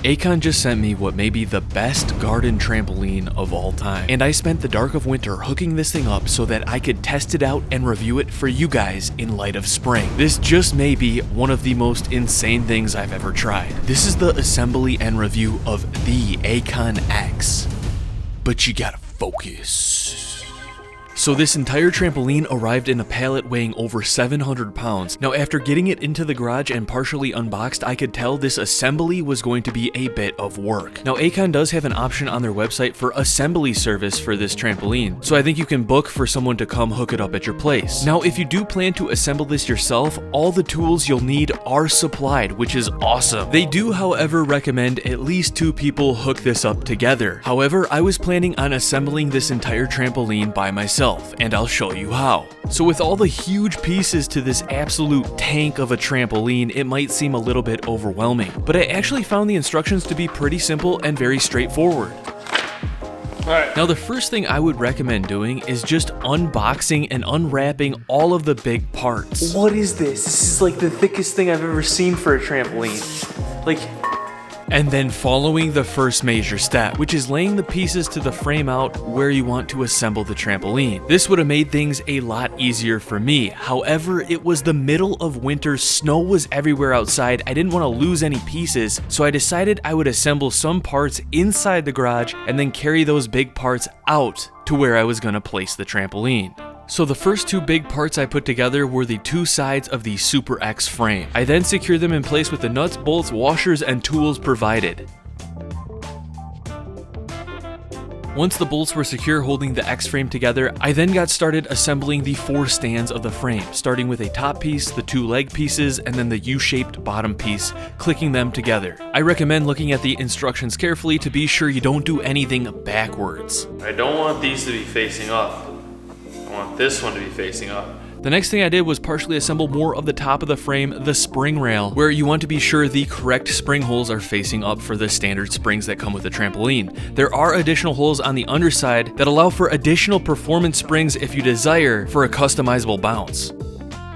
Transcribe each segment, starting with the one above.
Acon just sent me what may be the best garden trampoline of all time, and I spent the dark of winter hooking this thing up so that I could test it out and review it for you guys in light of spring. This just may be one of the most insane things I've ever tried. This is the assembly and review of the Acon X, but you gotta focus. So this entire trampoline arrived in a pallet weighing over 700 pounds. Now after getting it into the garage and partially unboxed, I could tell this assembly was going to be a bit of work. Now Acon does have an option on their website for assembly service for this trampoline, so I think you can book for someone to come hook it up at your place. Now if you do plan to assemble this yourself, all the tools you'll need are supplied, which is awesome. They do, however, recommend at least 2 people hook this up together. However, I was planning on assembling this entire trampoline by myself, and I'll show you how. So with all the huge pieces to this absolute tank of a trampoline, it might seem a little bit overwhelming, but I actually found the instructions to be pretty simple and very straightforward. Alright. Now the first thing I would recommend doing is just unboxing and unwrapping all of the big parts. What is this? This is like the thickest thing I've ever seen for a trampoline. And then following the first major step, which is laying the pieces to the frame out where you want to assemble the trampoline. This would have made things a lot easier for me. However, it was the middle of winter, snow was everywhere outside, I didn't want to lose any pieces, so I decided I would assemble some parts inside the garage and then carry those big parts out to where I was going to place the trampoline. So the first 2 big parts I put together were the 2 sides of the Super X frame. I then secured them in place with the nuts, bolts, washers, and tools provided. Once the bolts were secure holding the X frame together, I then got started assembling the 4 stands of the frame, starting with a top piece, the 2 leg pieces, and then the U-shaped bottom piece, clicking them together. I recommend looking at the instructions carefully to be sure you don't do anything backwards. I don't want these to be facing up. I want this one to be facing up. The next thing I did was partially assemble more of the top of the frame, the spring rail, where you want to be sure the correct spring holes are facing up for the standard springs that come with the trampoline. There are additional holes on the underside that allow for additional performance springs if you desire for a customizable bounce.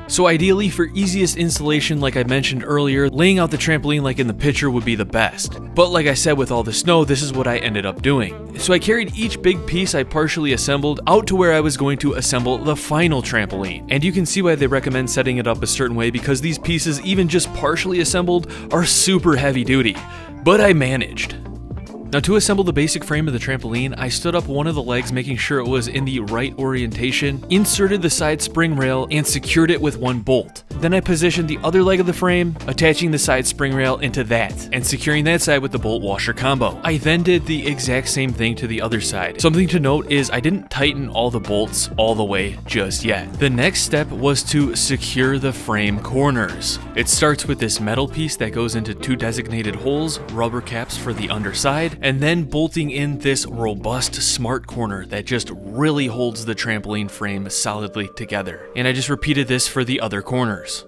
So ideally, for easiest installation, like I mentioned earlier, laying out the trampoline like in the picture would be the best. But like I said, with all the snow, this is what I ended up doing. So I carried each big piece I partially assembled out to where I was going to assemble the final trampoline. And you can see why they recommend setting it up a certain way, because these pieces, even just partially assembled, are super heavy duty. But I managed. Now to assemble the basic frame of the trampoline, I stood up one of the legs making sure it was in the right orientation, inserted the side spring rail, and secured it with 1 bolt. Then I positioned the other leg of the frame, attaching the side spring rail into that, and securing that side with the bolt washer combo. I then did the exact same thing to the other side. Something to note is I didn't tighten all the bolts all the way just yet. The next step was to secure the frame corners. It starts with this metal piece that goes into 2 designated holes, rubber caps for the underside, and then bolting in this robust smart corner that just really holds the trampoline frame solidly together. And I just repeated this for the other corners.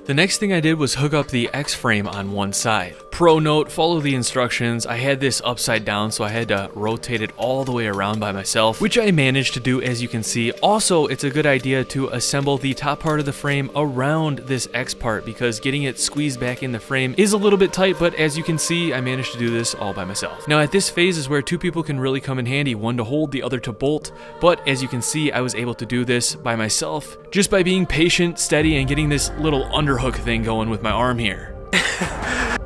The next thing I did was hook up the X frame on one side. Pro note, follow the instructions. I had this upside down, so I had to rotate it all the way around by myself, which I managed to do, as you can see. Also, it's a good idea to assemble the top part of the frame around this X part, because getting it squeezed back in the frame is a little bit tight, but as you can see, I managed to do this all by myself. Now at this phase is where 2 people can really come in handy, one to hold, the other to bolt, but as you can see, I was able to do this by myself, just by being patient, steady, and getting this little underhook thing going with my arm here.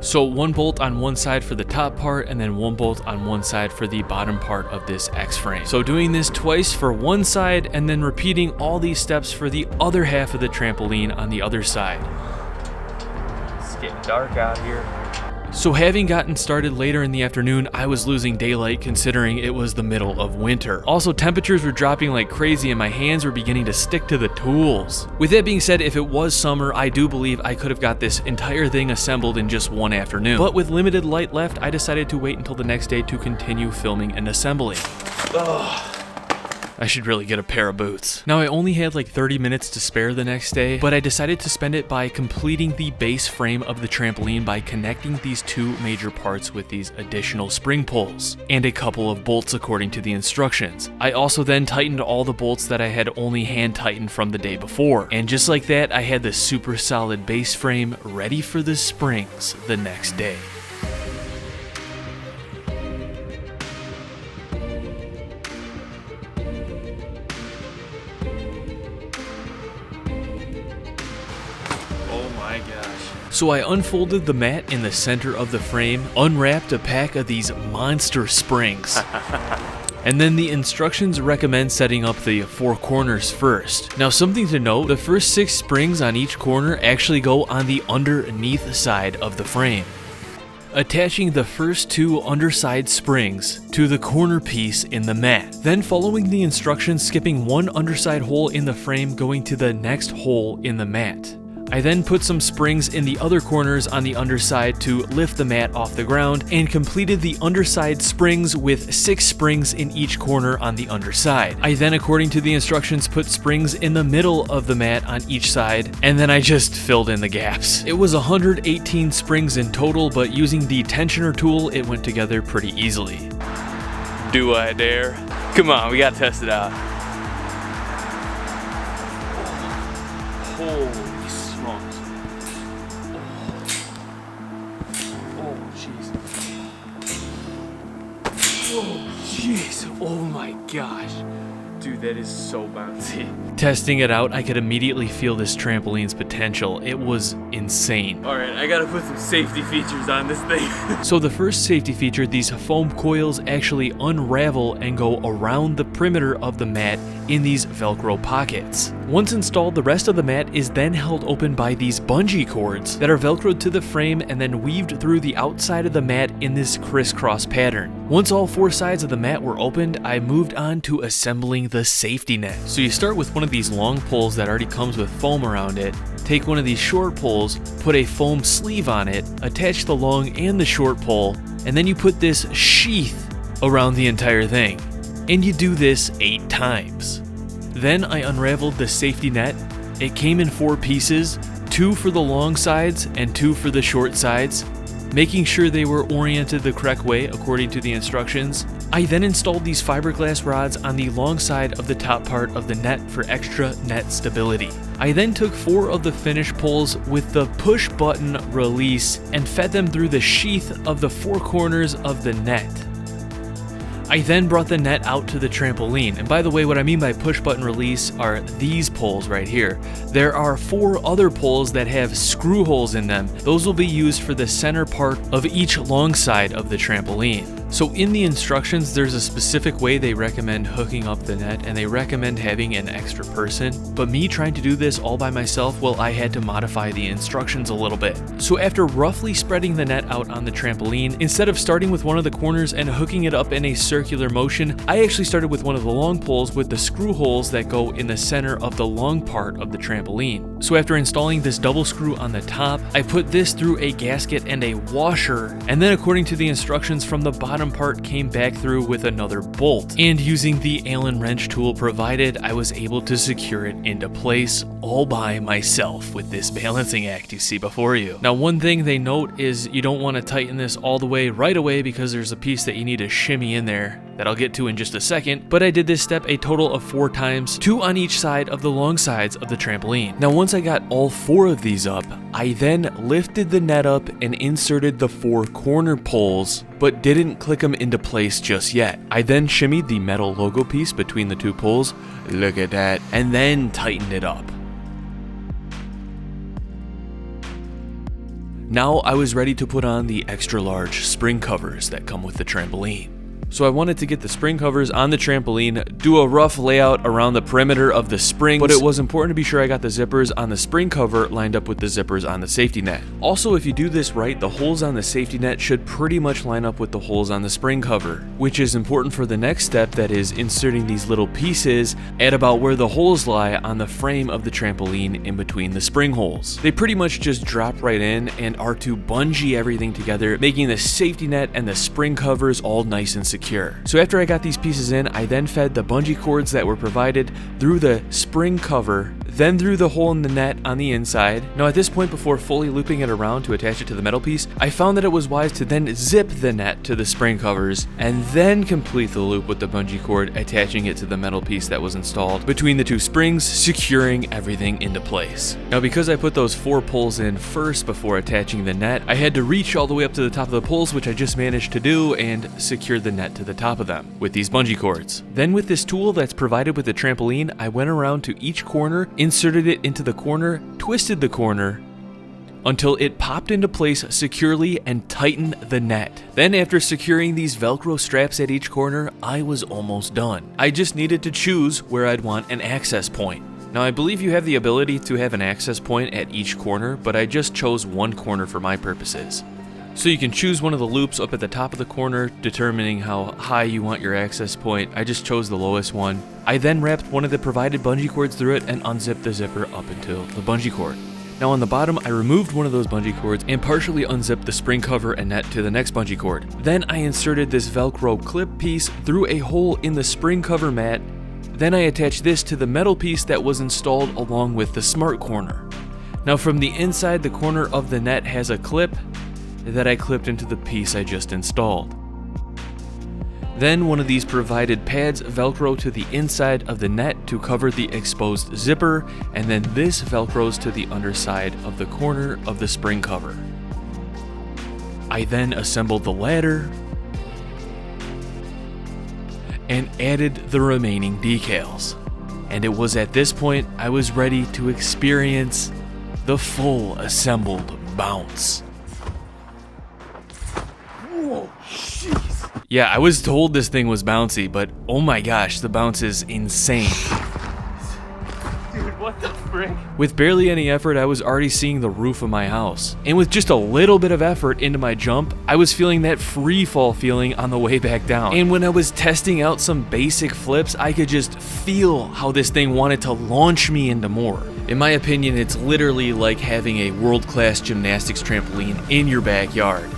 So 1 bolt on one side for the top part, and then 1 bolt on one side for the bottom part of this X frame. So doing this twice for one side, and then repeating all these steps for the other half of the trampoline on the other side. It's getting dark out here. So having gotten started later in the afternoon, I was losing daylight considering it was the middle of winter. Also, temperatures were dropping like crazy and my hands were beginning to stick to the tools. With that being said, if it was summer, I do believe I could have got this entire thing assembled in just one afternoon. But with limited light left, I decided to wait until the next day to continue filming and assembling. Ugh. I should really get a pair of boots. Now I only had like 30 minutes to spare the next day, but I decided to spend it by completing the base frame of the trampoline by connecting these two major parts with these additional spring pulls and a couple of bolts according to the instructions. I also then tightened all the bolts that I had only hand tightened from the day before. And just like that, I had the super solid base frame ready for the springs the next day. So I unfolded the mat in the center of the frame, unwrapped a pack of these monster springs. And then the instructions recommend setting up the 4 corners first. Now something to note, the first 6 springs on each corner actually go on the underneath side of the frame. Attaching the first 2 underside springs to the corner piece in the mat. Then following the instructions, skipping 1 underside hole in the frame, going to the next hole in the mat. I then put some springs in the other corners on the underside to lift the mat off the ground, and completed the underside springs with 6 springs in each corner on the underside. I then, according to the instructions, put springs in the middle of the mat on each side, and then I just filled in the gaps. It was 118 springs in total, but using the tensioner tool, it went together pretty easily. Do I dare? Come on, we gotta test it out. Holy smokes. Oh, jeez. Oh, jeez. Oh my gosh. Dude, that is so bouncy. Testing it out, I could immediately feel this trampoline's potential. It was insane. All right, I gotta put some safety features on this thing. So the first safety feature, these foam coils actually unravel and go around the perimeter of the mat in these Velcro pockets. Once installed, the rest of the mat is then held open by these bungee cords that are Velcroed to the frame and then weaved through the outside of the mat in this crisscross pattern. Once all 4 sides of the mat were opened, I moved on to assembling the safety net. So you start with one of these long poles that already comes with foam around it, take one of these short poles, put a foam sleeve on it, attach the long and the short pole, and then you put this sheath around the entire thing. And you do this 8 times. Then I unraveled the safety net. It came in 4 pieces, 2 for the long sides and 2 for the short sides, making sure they were oriented the correct way according to the instructions. I then installed these fiberglass rods on the long side of the top part of the net for extra net stability. I then took 4 of the finish poles with the push button release and fed them through the sheath of the 4 corners of the net. I then brought the net out to the trampoline, and by the way, what I mean by push button release are these poles right here. There are 4 other poles that have screw holes in them. Those will be used for the center part of each long side of the trampoline. So in the instructions, there's a specific way they recommend hooking up the net, and they recommend having an extra person. But me trying to do this all by myself, well, I had to modify the instructions a little bit. So after roughly spreading the net out on the trampoline, instead of starting with one of the corners and hooking it up in a circular motion, I actually started with one of the long poles with the screw holes that go in the center of the long part of the trampoline. So after installing this double screw on the top, I put this through a gasket and a washer, and then according to the instructions from the bottom part came back through with another bolt. And using the Allen wrench tool provided, I was able to secure it into place all by myself with this balancing act you see before you. Now, one thing they note is you don't want to tighten this all the way right away because there's a piece that you need to shimmy in there that I'll get to in just a second, but I did this step a total of 4 times, 2 on each side of the long sides of the trampoline. Now, once I got all 4 of these up, I then lifted the net up and inserted the 4 corner poles, but didn't click them into place just yet. I then shimmied the metal logo piece between the 2 poles, look at that, and then tightened it up. Now I was ready to put on the extra large spring covers that come with the trampoline. So I wanted to get the spring covers on the trampoline, do a rough layout around the perimeter of the springs, but it was important to be sure I got the zippers on the spring cover lined up with the zippers on the safety net. Also, if you do this right, the holes on the safety net should pretty much line up with the holes on the spring cover, which is important for the next step, that is inserting these little pieces at about where the holes lie on the frame of the trampoline in between the spring holes. They pretty much just drop right in and are to bungee everything together, making the safety net and the spring covers all nice and secure. secure. So after I got these pieces in, I then fed the bungee cords that were provided through the spring cover, then through the hole in the net on the inside. Now at this point, before fully looping it around to attach it to the metal piece, I found that it was wise to then zip the net to the spring covers and then complete the loop with the bungee cord, attaching it to the metal piece that was installed between the two springs, securing everything into place. Now because I put those 4 poles in first before attaching the net, I had to reach all the way up to the top of the poles, which I just managed to do, and secure the net to the top of them with these bungee cords. Then with this tool that's provided with the trampoline, I went around to each corner, inserted it into the corner, twisted the corner until it popped into place securely and tightened the net. Then after securing these Velcro straps at each corner, I was almost done. I just needed to choose where I'd want an access point. Now I believe you have the ability to have an access point at each corner, but I just chose one corner for my purposes. So you can choose one of the loops up at the top of the corner, determining how high you want your access point. I just chose the lowest one. I then wrapped one of the provided bungee cords through it and unzipped the zipper up until the bungee cord. Now on the bottom, I removed one of those bungee cords and partially unzipped the spring cover and net to the next bungee cord. Then I inserted this Velcro clip piece through a hole in the spring cover mat. Then I attached this to the metal piece that was installed along with the smart corner. Now from the inside, the corner of the net has a clip that I clipped into the piece I just installed. Then one of these provided pads Velcro to the inside of the net to cover the exposed zipper, and then this Velcros to the underside of the corner of the spring cover. I then assembled the ladder and added the remaining decals. And it was at this point I was ready to experience the full assembled bounce. Whoa, jeez. Yeah, I was told this thing was bouncy, but oh my gosh, the bounce is insane. Dude, what the frick? With barely any effort, I was already seeing the roof of my house. And with just a little bit of effort into my jump, I was feeling that free fall feeling on the way back down. And when I was testing out some basic flips, I could just feel how this thing wanted to launch me into more. In my opinion, it's literally like having a world-class gymnastics trampoline in your backyard.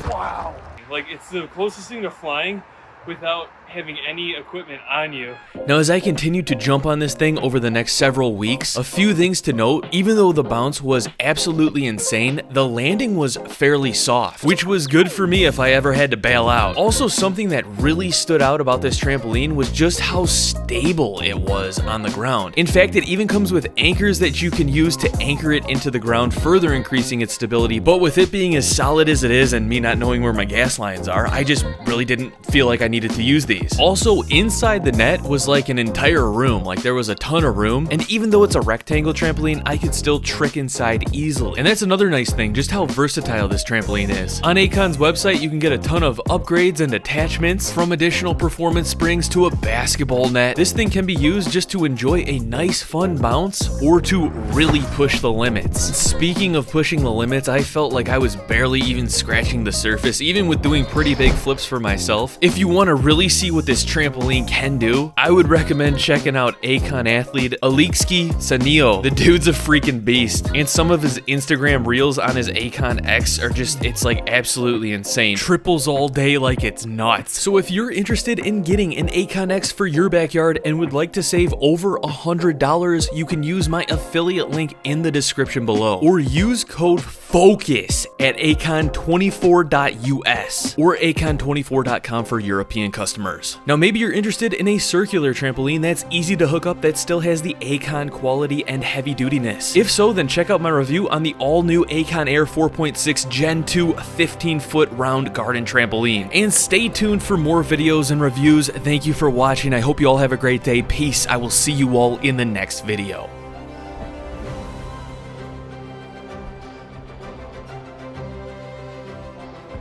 Wow. Like, it's the closest thing to flying without having any equipment on you. Now as I continued to jump on this thing over the next several weeks, a few things to note. Even though the bounce was absolutely insane, the landing was fairly soft, which was good for me if I ever had to bail out. Also, something that really stood out about this trampoline was just how stable it was on the ground. In fact, it even comes with anchors that you can use to anchor it into the ground, further increasing its stability. But with it being as solid as it is and me not knowing where my gas lines are, I just really didn't feel like I needed to use these. Also, inside the net was like an entire room, like there was a ton of room, and even though it's a rectangle trampoline, I could still trick inside easily. And that's another nice thing, just how versatile this trampoline is. On Acon's website, you can get a ton of upgrades and attachments, from additional performance springs to a basketball net. This thing can be used just to enjoy a nice fun bounce or to really push the limits. Speaking of pushing the limits, I felt like I was barely even scratching the surface, even with doing pretty big flips for myself. If you want to really see what this trampoline can do, I would recommend checking out Acon athlete Alexi Sanio. The dude's a freaking beast, and some of his Instagram reels on his Acon X are just, it's like absolutely insane. Triples all day like it's nuts. So if you're interested in getting an Acon X for your backyard and would like to save over $100, you can use my affiliate link in the description below, or use code FOCUS at acon24.us or acon24.com for European customers. Now maybe you're interested in a circular trampoline that's easy to hook up that still has the Acon quality and heavy dutiness. If so, then check out my review on the all-new Acon Air 4.6 Gen 2 15-foot round garden trampoline. And stay tuned for more videos and reviews. Thank you for watching. I hope you all have a great day. Peace. I will see you all in the next video.